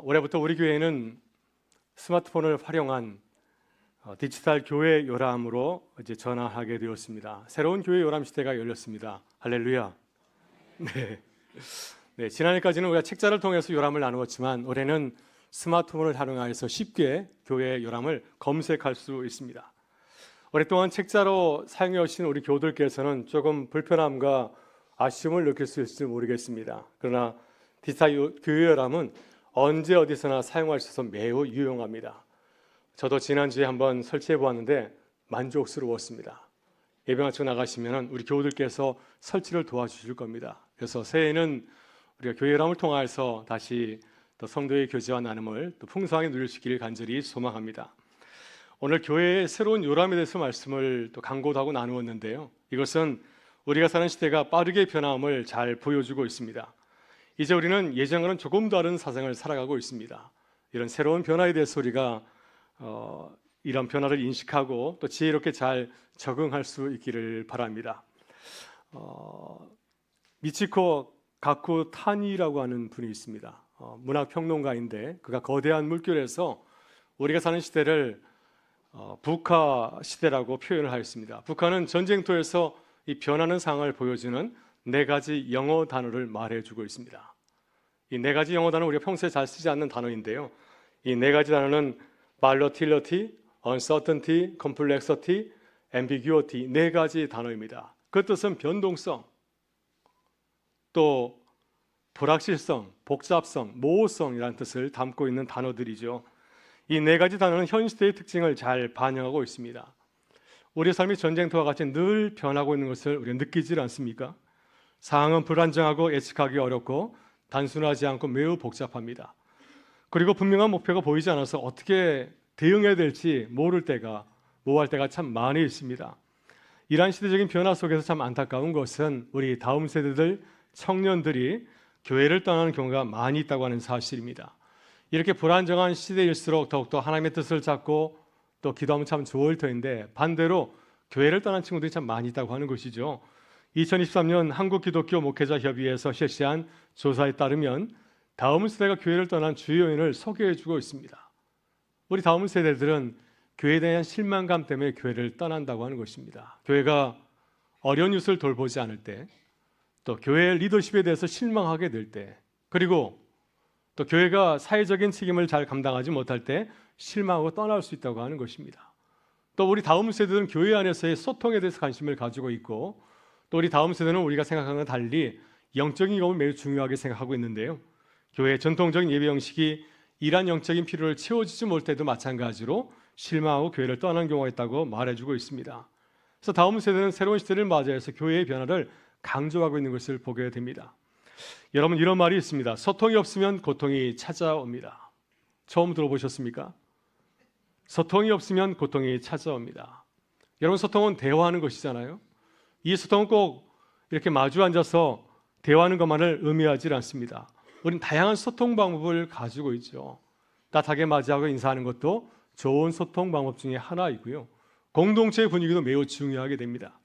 올해부터 우리 교회는 스마트폰을 활용한 디지털 교회 요람으로 이제 전환하게 되었습니다. 새로운 교회 요람 시대가 열렸습니다. 할렐루야. 네, 지난해까지는 우리가 책자를 통해서 요람을 나누었지만 올해는 스마트폰을 활용해서 쉽게 교회 요람을 검색할 수 있습니다. 오랫동안 책자로 사용해 오신 우리 교우들께서는 조금 불편함과 아쉬움을 느낄 수 있을지 모르겠습니다. 그러나 디지털 교회 요람은 언제 어디서나 사용할 수 있어서 매우 유용합니다. 저도 지난주에 한번 설치해 보았는데 만족스러웠습니다. 예배 마치고 나가시면 우리 교우들께서 설치를 도와주실 겁니다. 그래서 새해에는 우리가 교회 요람을 통해서 다시 또 성도의 교제와 나눔을 또 풍성하게 누릴 수 있기를 간절히 소망합니다. 오늘 교회의 새로운 요람에 대해서 말씀을 또 강고도 하고 나누었는데요. 이것은 우리가 사는 시대가 빠르게 변함을 잘 보여주고 있습니다. 이제 우리는 예전과는 조금 다른 사상을 살아가고 있습니다. 이런 새로운 변화에 대해서 우리가 이런 변화를 인식하고 또 지혜롭게 잘 적응할 수 있기를 바랍니다. 미치코 가쿠 타니라고 하는 분이 있습니다. 문학평론가인데 그가 거대한 물결에서 우리가 사는 시대를 북한 시대라고 표현을 하였습니다. 북한은 전쟁터에서 이 변하는 상황을 보여주는 4가지 영어 단어를 말해주고 있습니다. 이 4가지 영어 단어는 우리가 평소에 잘 쓰지 않는 단어인데요. 이 4가지 단어는 volatility, uncertainty, complexity, ambiguity 4가지 단어입니다. 그 뜻은 변동성, 또 불확실성, 복잡성, 모호성이라는 뜻을 담고 있는 단어들이죠. 이 4가지 단어는 현 시대의 특징을 잘 반영하고 있습니다. 우리 삶이 전쟁터와 같이 늘 변하고 있는 것을 우리가 느끼지 않습니까? 상황은 불안정하고 예측하기 어렵고 단순하지 않고 매우 복잡합니다. 그리고 분명한 목표가 보이지 않아서 어떻게 대응해야 될지 모호할 때가 참 많이 있습니다. 이러한 시대적인 변화 속에서 참 안타까운 것은 우리 다음 세대들 청년들이 교회를 떠나는 경우가 많이 있다고 하는 사실입니다. 이렇게 불안정한 시대일수록 더욱더 하나님의 뜻을 잡고 또 기도하면 참 좋을 터인데 반대로 교회를 떠난 친구들이 참 많이 있다고 하는 것이죠. 2023년 한국기독교 목회자협의회에서 실시한 조사에 따르면 다음 세대가 교회를 떠난 주요 요인을 소개해주고 있습니다. 우리 다음 세대들은 교회에 대한 실망감 때문에 교회를 떠난다고 하는 것입니다. 교회가 어려운 이웃을 돌보지 않을 때, 또 교회의 리더십에 대해서 실망하게 될 때, 그리고 또 교회가 사회적인 책임을 잘 감당하지 못할 때 실망하고 떠날 수 있다고 하는 것입니다. 또 우리 다음 세대들은 교회 안에서의 소통에 대해서 관심을 가지고 있고 또 우리 다음 세대는 우리가 생각하는 것과 달리 영적인 경험을 매우 중요하게 생각하고 있는데요. 교회의 전통적인 예배 형식이 이러한 영적인 필요를 채워주지 못할 때도 마찬가지로 실망하고 교회를 떠나는 경우가 있다고 말해주고 있습니다. 그래서 다음 세대는 새로운 시대를 맞이해서 교회의 변화를 강조하고 있는 것을 보게 됩니다. 여러분 이런 말이 있습니다. 소통이 없으면 고통이 찾아옵니다. 처음 들어보셨습니까? 소통이 없으면 고통이 찾아옵니다. 여러분 소통은 대화하는 것이잖아요. 이 소통은 꼭 이렇게 마주 앉아서 대화하는 것만을 의미하지 않습니다. 우리는 다양한 소통 방법을 가지고 있죠. 따뜻하게 맞이하고 인사하는 것도 좋은 소통 방법 중에 하나이고요. 공동체의 분위기도 매우 중요하게 됩니다.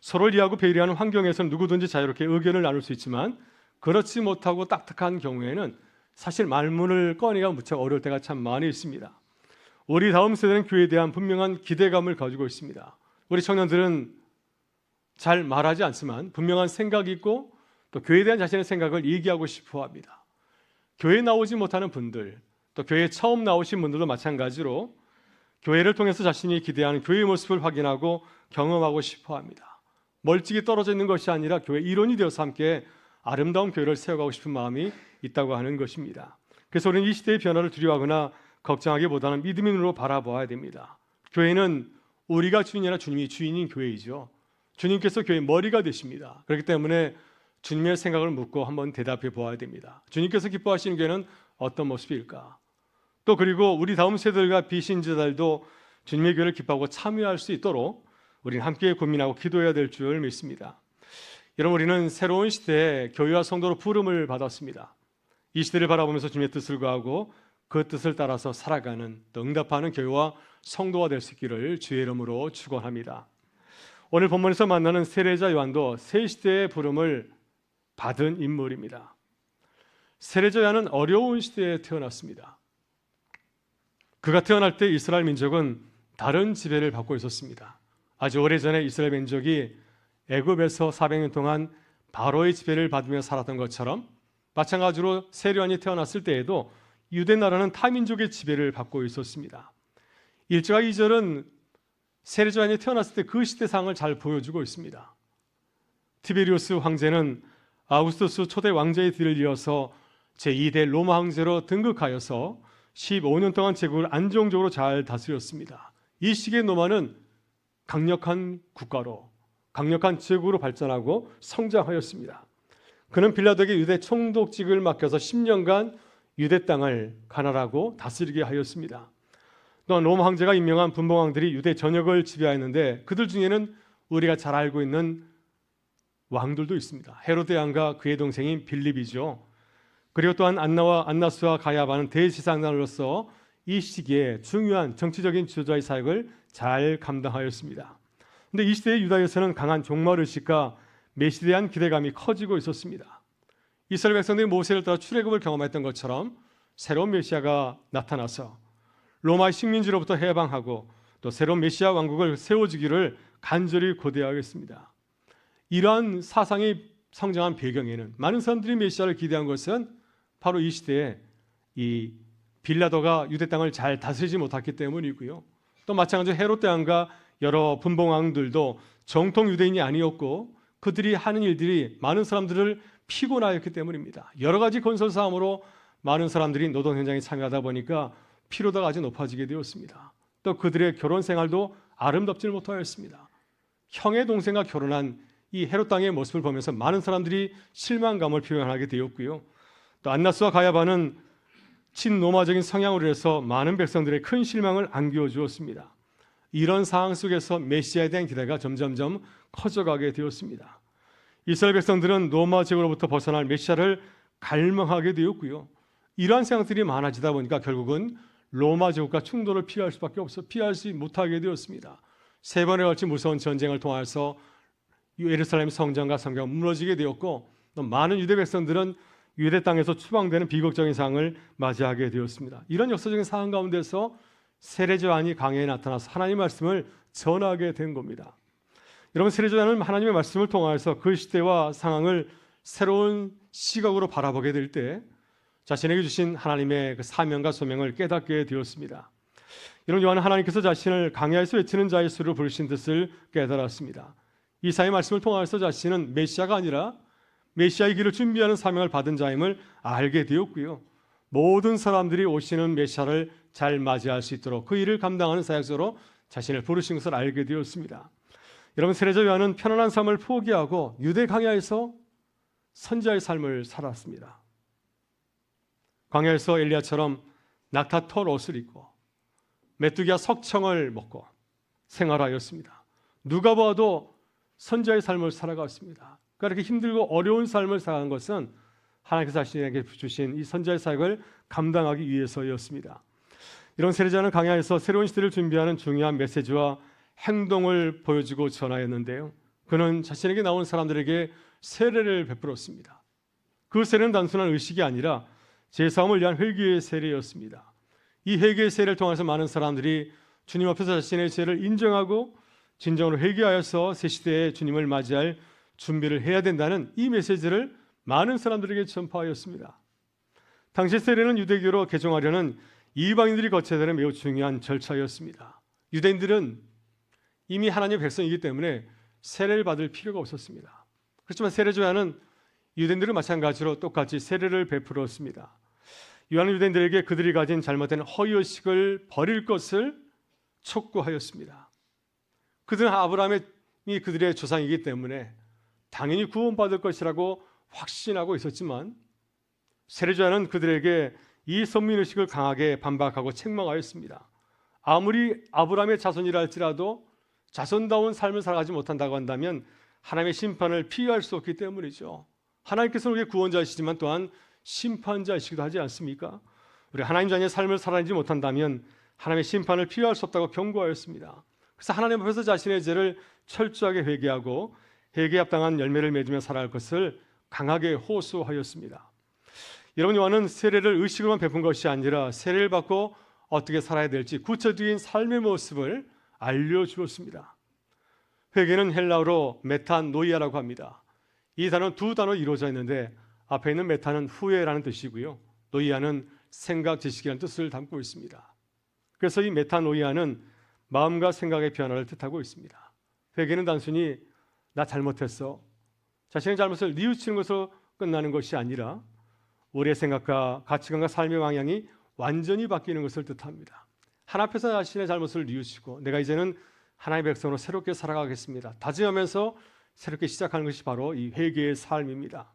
서로를 이해하고 배려하는 환경에서는 누구든지 자유롭게 의견을 나눌 수 있지만 그렇지 못하고 딱딱한 경우에는 사실 말문을 꺼내기가 무척 어려울 때가 참 많이 있습니다. 우리 다음 세대는 교회에 대한 분명한 기대감을 가지고 있습니다. 우리 청년들은 잘 말하지 않지만 분명한 생각이 있고 또 교회에 대한 자신의 생각을 얘기하고 싶어 합니다. 교회에 나오지 못하는 분들, 또 교회에 처음 나오신 분들도 마찬가지로 교회를 통해서 자신이 기대하는 교회의 모습을 확인하고 경험하고 싶어 합니다. 멀찍이 떨어져 있는 것이 아니라 교회 일원이 되어서 함께 아름다운 교회를 세워가고 싶은 마음이 있다고 하는 것입니다. 그래서 우리는 이 시대의 변화를 두려워하거나 걱정하기보다는 믿음의 눈으로 바라보아야 됩니다. 교회는 우리가 주인이 아니라 주님이 주인인 교회이죠. 주님께서 교회의 머리가 되십니다. 그렇기 때문에 주님의 생각을 묻고 한번 대답해 보아야 됩니다. 주님께서 기뻐하시는 교회는 어떤 모습일까? 또 그리고 우리 다음 세대들과 비신자들도 주님의 교회를 기뻐하고 참여할 수 있도록 우리는 함께 고민하고 기도해야 될 줄 믿습니다. 여러분 우리는 새로운 시대에 교회와 성도로 부름을 받았습니다. 이 시대를 바라보면서 주님의 뜻을 구하고 그 뜻을 따라서 살아가는 또 응답하는 교회와 성도가 될 수 있기를 주의 이름으로 축원합니다. 오늘 본문에서 만나는 세례자 요한도 새 시대의 부름을 받은 인물입니다. 세례자야는 어려운 시대에 태어났습니다. 그가 태어날 때 이스라엘 민족은 다른 지배를 받고 있었습니다. 아주 오래전에 이스라엘 민족이 애굽에서 400년 동안 바로의 지배를 받으며 살았던 것처럼 마찬가지로 세례요한이 태어났을 때에도 유대 나라는 타민족의 지배를 받고 있었습니다. 1절과 2절은 세례요한이 태어났을 때 그 시대 상황을 잘 보여주고 있습니다. 티베리우스 황제는 아우구스투스 초대 왕제의 뒤를 이어서 제2대 로마 황제로 등극하여서 15년 동안 제국을 안정적으로 잘 다스렸습니다. 이 시기의 로마는 강력한 국가로, 강력한 제국으로 발전하고 성장하였습니다. 그는 빌라도에게 유대 총독직을 맡겨서 10년간 유대 땅을 가나라고 다스리게 하였습니다. 또한 로마 황제가 임명한 분봉왕들이 유대 전역을 지배하였는데 그들 중에는 우리가 잘 알고 있는 왕들도 있습니다. 헤로데 왕과 그의 동생인 빌립이죠. 그리고 또한 안나와 안나스와 가야바는 대지상장으로서 이 시기에 중요한 정치적인 지도자의 사역을 잘 감당하였습니다. 그런데 이 시대의 유다에서는 강한 종말의식과 메시아에 대한 기대감이 커지고 있었습니다. 이스라엘 백성들이 모세를 따라 출애굽을 경험했던 것처럼 새로운 메시아가 나타나서 로마의 식민지로부터 해방하고 또 새로운 메시아 왕국을 세워주기를 간절히 고대하겠습니다. 이러한 사상이 성장한 배경에는 많은 사람들이 메시아를 기대한 것은 바로 이 시대에 이 빌라도가 유대 땅을 잘 다스리지 못했기 때문이고요. 또 마찬가지로 헤롯 왕과 여러 분봉왕들도 정통 유대인이 아니었고 그들이 하는 일들이 많은 사람들을 피곤하였기 때문입니다. 여러 가지 건설 사업으로 많은 사람들이 노동 현장에 참여하다 보니까 피로도가 아주 높아지게 되었습니다. 또 그들의 결혼 생활도 아름답지 못하였습니다. 형의 동생과 결혼한 이 헤롯 왕의 모습을 보면서 많은 사람들이 실망감을 표현하게 되었고요. 또 안나스와 가야바는 친로마적인 성향으로 해서 많은 백성들의 큰 실망을 안겨 주었습니다. 이런 상황 속에서 메시아에 대한 기대가 점점점 커져가게 되었습니다. 이스라엘 백성들은 로마 제국으로부터 벗어날 메시아를 갈망하게 되었고요. 이러한 생각들이 많아지다 보니까 결국은 로마 제국과 충돌을 피하지 못하게 되었습니다. 3번에 걸친 무서운 전쟁을 통해서 예루살렘 성전과 성경이 무너지게 되었고 또 많은 유대 백성들은 유대 땅에서 추방되는 비극적인 상황을 맞이하게 되었습니다. 이런 역사적인 상황 가운데서 세례요한이 강해에 나타나서 하나님의 말씀을 전하게 된 겁니다. 여러분, 세례요한은 하나님의 말씀을 통해서 그 시대와 상황을 새로운 시각으로 바라보게 될 때 자신에게 주신 하나님의 그 사명과 소명을 깨닫게 되었습니다. 이런 요한은 하나님께서 자신을 강야에서 외치는 자의 수를 부르신 뜻을 깨달았습니다. 이사야의 말씀을 통해서 자신은 메시아가 아니라 메시아의 길을 준비하는 사명을 받은 자임을 알게 되었고요. 모든 사람들이 오시는 메시아를 잘 맞이할 수 있도록 그 일을 감당하는 사역자로 자신을 부르신 것을 알게 되었습니다. 여러분, 세례자 요한은 편안한 삶을 포기하고 유대 광야에서 선지자의 삶을 살았습니다. 광야에서 엘리야처럼 낙타 털 옷을 입고 메뚜기와 석청을 먹고 생활하였습니다. 누가 봐도 선지자의 삶을 살아갔습니다. 그러니까 이렇게 힘들고 어려운 삶을 살아간 것은 하나님께서 자신에게 주신 이 선지자의 사역을 감당하기 위해서였습니다. 이런 세례자는 광야에서 새로운 시대를 준비하는 중요한 메시지와 행동을 보여주고 전하였는데요. 그는 자신에게 나온 사람들에게 세례를 베풀었습니다. 그 세례는 단순한 의식이 아니라 제사함을 위한 회개의 세례였습니다. 이 회개의 세례를 통해서 많은 사람들이 주님 앞에서 자신의 죄를 인정하고 진정으로 회개하여서 새 시대에 주님을 맞이할 준비를 해야 된다는 이 메시지를 많은 사람들에게 전파하였습니다. 당시 세례는 유대교로 개종하려는 이방인들이 거쳐야 되는 매우 중요한 절차였습니다. 유대인들은 이미 하나님의 백성이기 때문에 세례를 받을 필요가 없었습니다. 그렇지만 세례자 요한은 유대인들은 마찬가지로 똑같이 세례를 베풀었습니다. 요한은 유대인들에게 그들이 가진 잘못된 허위의식을 버릴 것을 촉구하였습니다. 그들은 아브라함이 그들의 조상이기 때문에 당연히 구원받을 것이라고 확신하고 있었지만 세례자 요한은 그들에게 이 선민의식을 강하게 반박하고 책망하였습니다. 아무리 아브라함의 자손이라 할지라도 자손다운 삶을 살아가지 못한다고 한다면 하나님의 심판을 피할 수 없기 때문이죠. 하나님께서는 우리의 구원자이시지만 또한 심판자이시기도 하지 않습니까? 우리 하나님 자녀의 삶을 살아내지 못한다면 하나님의 심판을 피할 수 없다고 경고하였습니다. 그래서 하나님 앞에서 자신의 죄를 철저하게 회개하고 회개에 합당한 열매를 맺으며 살아갈 것을 강하게 호소하였습니다. 여러분, 요한은 세례를 의식으로만 베푼 것이 아니라 세례를 받고 어떻게 살아야 될지 구체적인 삶의 모습을 알려주었습니다. 회개는 헬라어로 메타노이아라고 합니다. 이 단어는 두 단어로 이루어져 있는데 앞에 있는 메타는 후회라는 뜻이고요, 노이아는 생각, 지식이라는 뜻을 담고 있습니다. 그래서 이 메타노이아는 마음과 생각의 변화를 뜻하고 있습니다. 회개는 단순히 나 잘못했어, 자신의 잘못을 뉘우치는 것으로 끝나는 것이 아니라 우리의 생각과 가치관과 삶의 방향이 완전히 바뀌는 것을 뜻합니다. 하나님 앞에서 자신의 잘못을 뉘우치고 내가 이제는 하나님의 백성으로 새롭게 살아가겠습니다, 다짐하면서 새롭게 시작하는 것이 바로 이 회개의 삶입니다.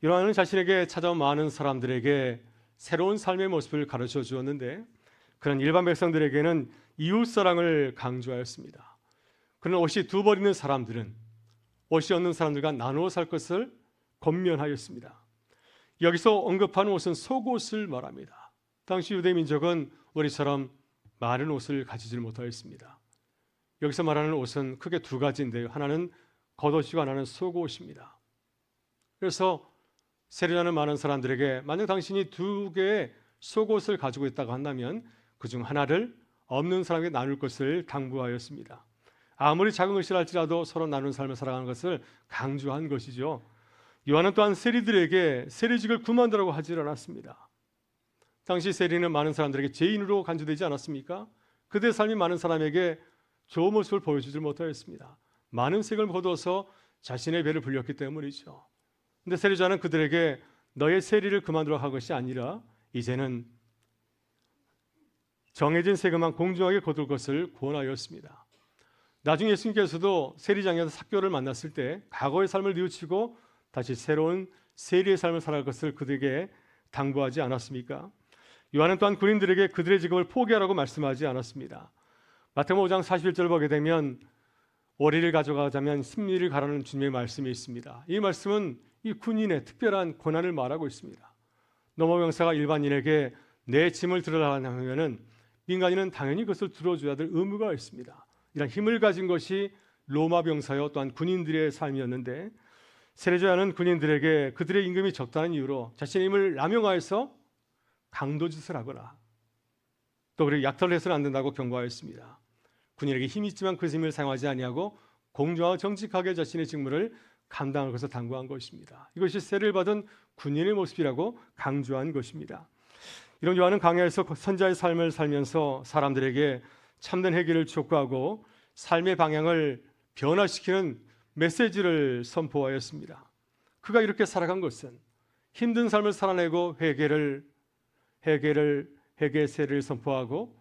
요한은 자신에게 찾아온 많은 사람들에게 새로운 삶의 모습을 가르쳐 주었는데 그런 일반 백성들에게는 이웃사랑을 강조하였습니다. 그는 옷이 두 벌 있는 사람들은 옷이 없는 사람들과 나누어 살 것을 권면하였습니다. 여기서 언급하는 옷은 속옷을 말합니다. 당시 유대 민족은 우리처럼 많은 옷을 가지질 못하였습니다. 여기서 말하는 옷은 크게 두 가지인데요, 하나는 겉옷이고 하나는 속옷입니다. 그래서 세례자는 많은 사람들에게 만약 당신이 두 개의 속옷을 가지고 있다고 한다면 그중 하나를 없는 사람에게 나눌 것을 당부하였습니다. 아무리 작은 것이라 할지라도 서로 나누는 삶을 살아가는 것을 강조한 것이죠. 요한은 또한 세리들에게 세리직을 그만두라고 하지 않았습니다. 당시 세리는 많은 사람들에게 죄인으로 간주되지 않았습니까? 그들의 삶이 많은 사람에게 좋은 모습을 보여주지 못하였습니다. 많은 세금을 거두어서 자신의 배를 불렸기 때문이죠. 그런데 세리자는 그들에게 너의 세리를 그만두라고 한 것이 아니라 이제는 정해진 세금만 공정하게 거둘 것을 권하였습니다. 나중에 예수님께서도 세리장에서 삭개오를 만났을 때 과거의 삶을 뉘우치고 다시 새로운 세리의 삶을 살아갈 것을 그들에게 당부하지 않았습니까? 요한은 또한 군인들에게 그들의 직업을 포기하라고 말씀하지 않았습니다. 마태복음 5장 41절을 보게 되면 오리를 가져가자면 10리를 가라는 주님의 말씀이 있습니다. 이 말씀은 이 군인의 특별한 권한을 말하고 있습니다. 로마 병사가 일반인에게 내 짐을 들어라고 하면 민간인은 당연히 그것을 들어줘야 될 의무가 있습니다. 이런 힘을 가진 것이 로마 병사여 또한 군인들의 삶이었는데 세례자는 군인들에게 그들의 임금이 적다는 이유로 자신의 힘을 남용하여서 강도짓을 하거나 또 그리고 약탈을 해서는 안 된다고 경고하였습니다. 군인에게 힘이 있지만 그 힘을 사용하지 아니하고 공정하고 정직하게 자신의 직무를 감당할 것을 당부한 것입니다. 이것이 세례를 받은 군인의 모습이라고 강조한 것입니다. 이런 요한은 광야에서 선지자의 삶을 살면서 사람들에게 참된 회개를 촉구하고 삶의 방향을 변화시키는 메시지를 선포하였습니다. 그가 이렇게 살아간 것은 힘든 삶을 살아내고 회개의 세례를 선포하고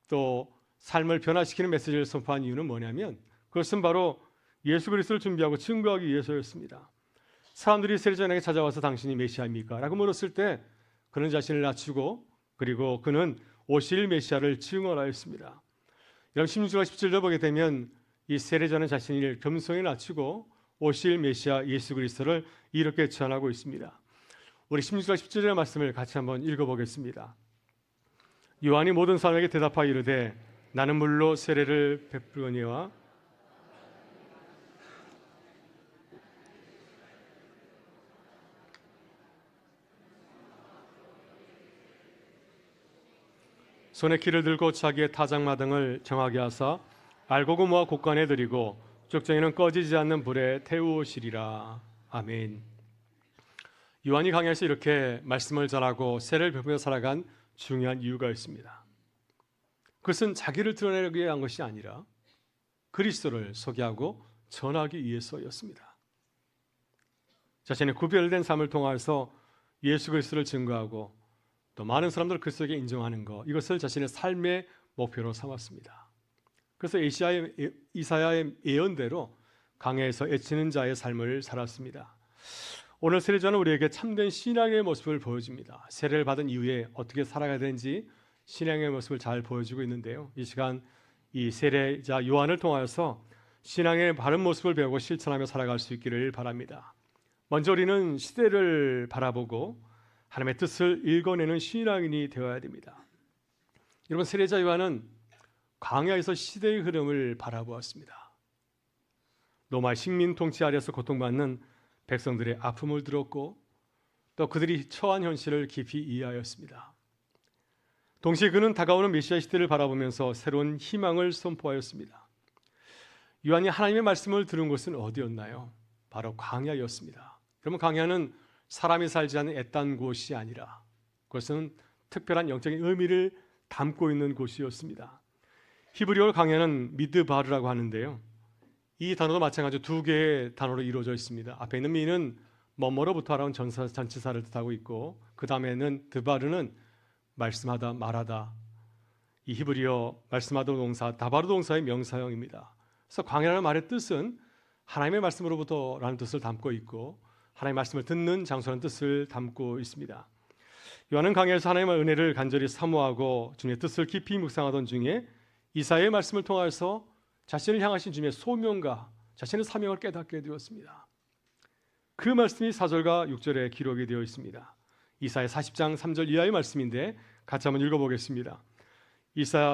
또 삶을 변화시키는 메시지를 선포한 이유는 뭐냐면 그것은 바로 예수 그리스도를 준비하고 증거하기 위해서였습니다. 사람들이 세례자에게 찾아와서 당신이 메시아입니까? 라고 물었을 때 그는 자신을 낮추고 그리고 그는 오실 메시아를 증언하였습니다. 여러분 16절과 17절 보게 되면 이 세례자는 자신을 겸손히 낮추고 오실 메시아 예수 그리스도를 이렇게 전하고 있습니다. 우리 16절과 17절의 말씀을 같이 한번 읽어보겠습니다. 요한이 모든 사람에게 대답하여 이르되 나는 물로 세례를 베푸거니와 손에 키를 들고 자기의 타작마등을 정하게 하사 알곡을 모아 곳간에 들이고 쭉정이는 꺼지지 않는 불에 태우시리라. 아멘. 요한이 강야에서 이렇게 말씀을 전하고 세례를 베푸며 살아간 중요한 이유가 있습니다. 그것은 자기를 드러내기 위한 것이 아니라 그리스도를 소개하고 전하기 위해서였습니다. 자신의 구별된 삶을 통해서 예수 그리스도를 증거하고 또 많은 사람들을 그리스도에게 인정하는 것, 이것을 자신의 삶의 목표로 삼았습니다. 그래서 이사야의 예언대로 광야에서 애치는 자의 삶을 살았습니다. 오늘 세례자는 우리에게 참된 신앙의 모습을 보여줍니다. 세례를 받은 이후에 어떻게 살아가야 되는지 신앙의 모습을 잘 보여주고 있는데요. 이 시간 이 세례자 요한을 통하여서 신앙의 바른 모습을 배우고 실천하며 살아갈 수 있기를 바랍니다. 먼저 우리는 시대를 바라보고 하나님의 뜻을 읽어내는 신앙인이 되어야 됩니다. 여러분 세례자 요한은 광야에서 시대의 흐름을 바라보았습니다. 로마 식민 통치 아래에서 고통받는 백성들의 아픔을 들었고 또 그들이 처한 현실을 깊이 이해하였습니다. 동시에 그는 다가오는 메시아 시대를 바라보면서 새로운 희망을 선포하였습니다. 요한이 하나님의 말씀을 들은 곳은 어디였나요? 바로 광야였습니다. 그러면 광야는 사람이 살지 않는 애딴 곳이 아니라 그것은 특별한 영적인 의미를 담고 있는 곳이었습니다. 히브리어 광야는 미드바르라고 하는데요. 이 단어도 마찬가지로 두 개의 단어로 이루어져 있습니다. 앞에 있는 미는 뭐뭐로부터 알아온 전치사를 뜻하고 있고 그 다음에는 드바르는 말씀하다, 말하다. 이 히브리어 말씀하다 동사, 다바르 동사의 명사형입니다. 그래서 광야라는 말의 뜻은 하나님의 말씀으로부터라는 뜻을 담고 있고 하나님의 말씀을 듣는 장소라는 뜻을 담고 있습니다. 요한은 광야에서 하나님의 은혜를 간절히 사모하고 주님의 뜻을 깊이 묵상하던 중에 이사야의 말씀을 통해서 자신을 향하신 주님의 소명과 자신의 사명을 깨닫게 되었습니다. 그 말씀이 4절과 6절에 기록이 되어 있습니다. 이사야 40장 3절 이하의 말씀인데 같이 한번 읽어보겠습니다.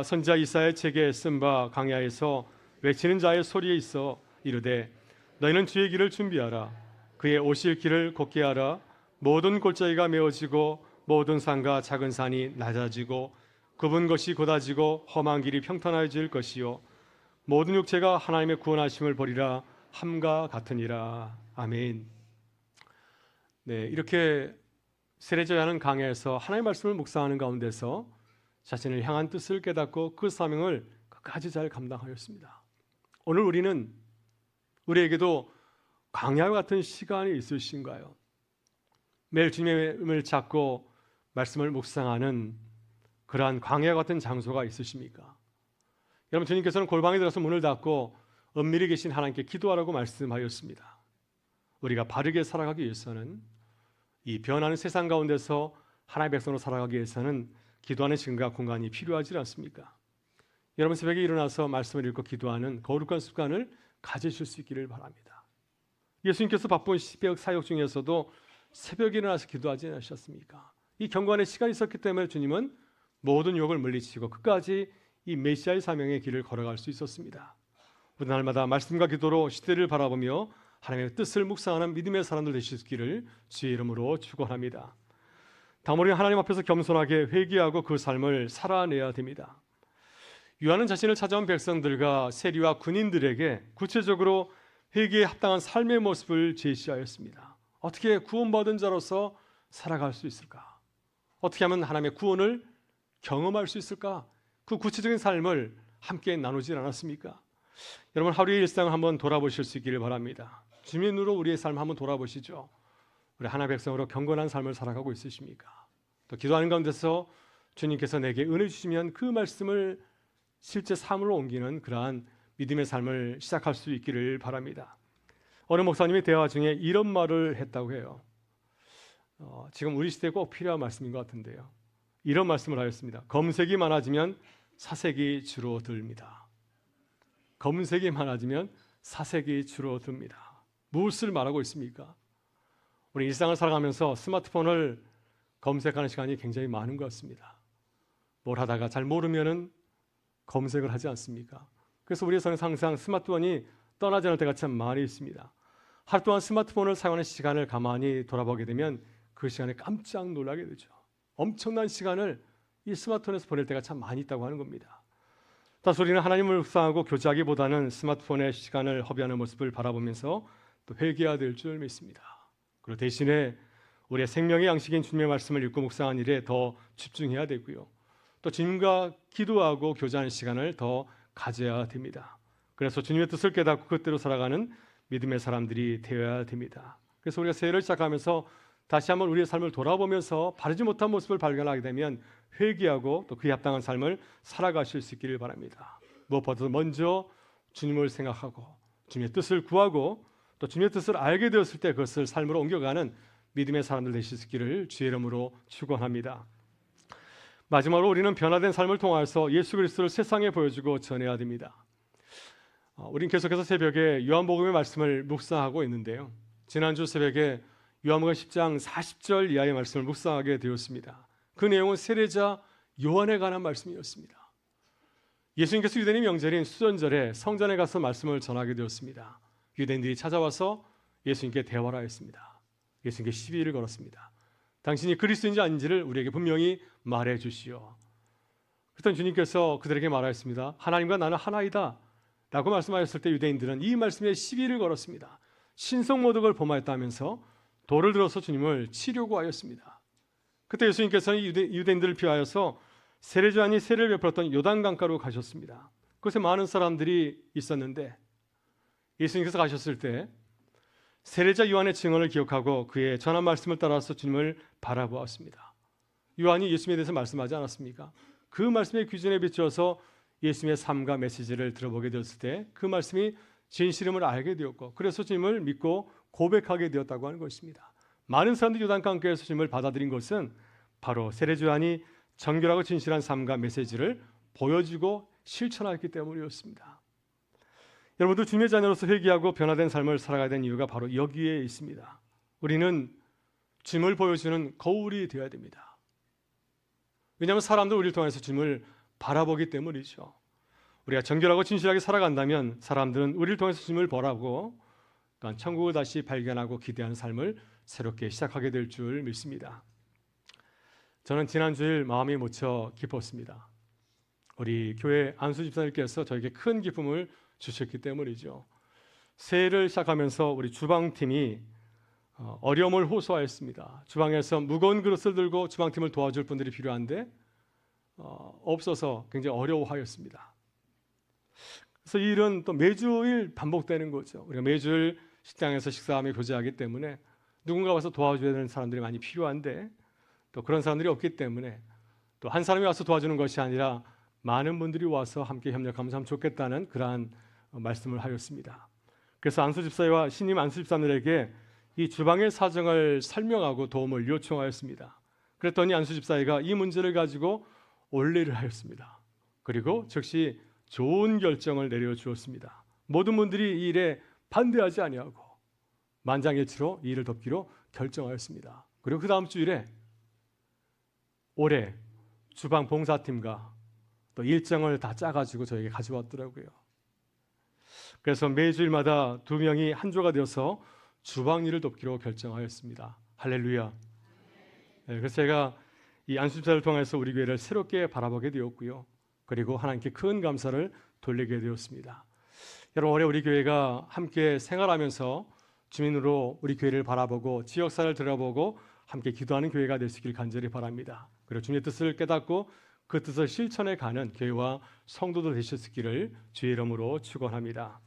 선지자 이사야의 책에 쓴 바 광야에서 외치는 자의 소리에 있어 이르되 너희는 주의 길을 준비하라. 그의 오실 길을 곧게 하라. 모든 골짜기가 메어지고 모든 산과 작은 산이 낮아지고 굽은 것이 곧아지고 험한 길이 평탄해질 것이요 모든 육체가 하나님의 구원하심을 보리라 함과 같으니라. 아멘. 네, 이렇게 세례자는 강야에서 하나님의 말씀을 묵상하는 가운데서 자신을 향한 뜻을 깨닫고 그 사명을 끝까지 잘 감당하였습니다. 오늘 우리에게도 광야와 같은 시간이 있으신가요? 매일 주님을 찾고 말씀을 묵상하는 그러한 광야와 같은 장소가 있으십니까? 여러분, 주님께서는 골방에 들어서 문을 닫고 은밀히 계신 하나님께 기도하라고 말씀하였습니다. 우리가 바르게 살아가기 위해서는 이 변하는 세상 가운데서 하나님의 백성으로 살아가기 위해서는 기도하는 시간과 공간이 필요하지 않습니까? 여러분, 새벽에 일어나서 말씀을 읽고 기도하는 거룩한 습관을 가지실 수 있기를 바랍니다. 예수님께서 바쁜 새벽 사역 중에서도 새벽에 일어나서 기도하지 않으셨습니까? 이 경건의 시간이 있었기 때문에 주님은 모든 유혹을 물리치고 끝까지 이 메시아의 사명의 길을 걸어갈 수 있었습니다. 우리 날마다 말씀과 기도로 시대를 바라보며 하나님의 뜻을 묵상하는 믿음의 사람들 되시기를 주의 이름으로 축원합니다. 다음 우리 하나님 앞에서 겸손하게 회개하고 그 삶을 살아내야 됩니다. 요한은 자신을 찾아온 백성들과 세리와 군인들에게 구체적으로 회개에 합당한 삶의 모습을 제시하였습니다. 어떻게 구원받은 자로서 살아갈 수 있을까? 어떻게 하면 하나님의 구원을 경험할 수 있을까? 그 구체적인 삶을 함께 나누지 않았습니까? 여러분, 하루의 일상을 한번 돌아보실 수 있기를 바랍니다. 주님의 눈으로 우리의 삶을 한번 돌아보시죠. 우리 하나님의 백성으로 경건한 삶을 살아가고 있으십니까? 또 기도하는 가운데서 주님께서 내게 은혜 주시면 그 말씀을 실제 삶으로 옮기는 그러한 믿음의 삶을 시작할 수 있기를 바랍니다. 어느 목사님이 대화 중에 이런 말을 했다고 해요. 지금 우리 시대에 꼭 필요한 말씀인 것 같은데요. 이런 말씀을 하였습니다. 검색이 많아지면 사색이 줄어듭니다. 검색이 많아지면 사색이 줄어듭니다. 무엇을 말하고 있습니까? 우리 일상을 살아가면서 스마트폰을 검색하는 시간이 굉장히 많은 것 같습니다. 뭘 하다가 잘 모르면은 검색을 하지 않습니까? 그래서 우리의 삶은 항상 스마트폰이 떠나지 않을 때가 참 많이 있습니다. 하루 동안 스마트폰을 사용하는 시간을 가만히 돌아보게 되면 그 시간에 깜짝 놀라게 되죠. 엄청난 시간을 이 스마트폰에서 보낼 때가 참 많이 있다고 하는 겁니다. 다소 우리는 하나님을 묵상하고 교제하기보다는 스마트폰의 시간을 허비하는 모습을 바라보면서 또 회개해야 될 줄 믿습니다. 그리고 대신에 우리의 생명의 양식인 주님의 말씀을 읽고 묵상하는 일에 더 집중해야 되고요. 또 주님과 기도하고 교제하는 시간을 더 가져야 됩니다. 그래서 주님의 뜻을 깨닫고 그대로 살아가는 믿음의 사람들이 되어야 됩니다. 그래서 우리가 새해를 시작하면서 다시 한번 우리의 삶을 돌아보면서 바르지 못한 모습을 발견하게 되면 회개하고 또 그에 합당한 삶을 살아가실 수 있기를 바랍니다. 무엇보다도 먼저 주님을 생각하고 주님의 뜻을 구하고 또 주님의 뜻을 알게 되었을 때 그것을 삶으로 옮겨가는 믿음의 사람들 되실 수 있기를 주의 이름으로 축원합니다. 마지막으로 우리는 변화된 삶을 통해서 예수 그리스도를 세상에 보여주고 전해야 됩니다. 우리는 계속해서 새벽에 요한복음의 말씀을 묵상하고 있는데요. 지난주 새벽에 요한복음 10장 40절 이하의 말씀을 묵상하게 되었습니다. 그 내용은 세례자 요한에 관한 말씀이었습니다. 예수님께서 유대인 명절인 수전절에 성전에 가서 말씀을 전하게 되었습니다. 유대인들이 찾아와서 예수님께 대화를 하였습니다. 예수님께 시비를 걸었습니다. 당신이 그리스도인지 아닌지를 우리에게 분명히 말해 주시오. 그랬더니 주님께서 그들에게 말하였습니다. 하나님과 나는 하나이다 라고 말씀하셨을 때 유대인들은 이 말씀에 시비를 걸었습니다. 신성모독을 범하였다면서 돌을 들어서 주님을 치려고 하였습니다. 그때 예수님께서는 유대인들을 피하여서 세례요한이 세례를 베풀었던 요단강가로 가셨습니다. 그곳에 많은 사람들이 있었는데 예수님께서 가셨을 때 세례자 요한의 증언을 기억하고 그의 전한 말씀을 따라서 주님을 바라보았습니다. 요한이 예수님에 대해서 말씀하지 않았습니까? 그 말씀의 기준에 비추어서 예수님의 삶과 메시지를 들어보게 되었을 때 그 말씀이 진실임을 알게 되었고 그래서 주님을 믿고 고백하게 되었다고 하는 것입니다. 많은 사람들이 요단강가에서 주님을 받아들인 것은 바로 세례자 요한이 정결하고 진실한 삶과 메시지를 보여주고 실천했기 때문이었습니다. 여러분도 주님의 자녀로서 회개하고 변화된 삶을 살아가야 되는 이유가 바로 여기에 있습니다. 우리는 주님을 보여주는 거울이 되어야 됩니다. 왜냐하면 사람들 우리를 통해서 주님을 바라보기 때문이죠. 우리가 정결하고 진실하게 살아간다면 사람들은 우리를 통해서 주님을 보라고 또한 천국을 다시 발견하고 기대하는 삶을 새롭게 시작하게 될 줄 믿습니다. 저는 지난 주일 마음이 무척 기뻤습니다. 우리 교회 안수 집사님께서 저에게 큰 기쁨을 주셨기 때문이죠. 새해를 시작하면서 우리 주방팀이 어려움을 호소하였습니다. 주방에서 무거운 그릇을 들고 주방팀을 도와줄 분들이 필요한데 없어서 굉장히 어려워하였습니다. 그래서 이 일은 또 매주일 반복되는 거죠. 우리가 매주일 식당에서 식사하며 교제하기 때문에 누군가 와서 도와줘야 되는 사람들이 많이 필요한데 또 그런 사람들이 없기 때문에 또 한 사람이 와서 도와주는 것이 아니라 많은 분들이 와서 함께 협력하면 참 좋겠다는 그러한 말씀을 하였습니다. 그래서 안수 집사와 신임 안수 집사들에게 이 주방의 사정을 설명하고 도움을 요청하였습니다. 그랬더니 안수 집사가 이 문제를 가지고 올리를 하였습니다. 그리고 즉시 좋은 결정을 내려주었습니다. 모든 분들이 이 일에 반대하지 아니하고 만장일치로 이 일을 돕기로 결정하였습니다. 그리고 그 다음 주일에 올해 주방 봉사팀과 또 일정을 다 짜가지고 저에게 가져왔더라고요. 그래서 매주일마다 2명이 한 조가 되어서 주방 일을 돕기로 결정하였습니다. 할렐루야. 네, 그래서 제가 이 안수집사를 통해서 우리 교회를 새롭게 바라보게 되었고요. 그리고 하나님께 큰 감사를 돌리게 되었습니다. 여러분 올해 우리 교회가 함께 생활하면서 주민으로 우리 교회를 바라보고 지역사를 들여다보고 함께 기도하는 교회가 될 수 있길 간절히 바랍니다. 그리고 주님의 뜻을 깨닫고 그 뜻을 실천해 가는 교회와 성도들 되셨기를 주의 이름으로 축원합니다.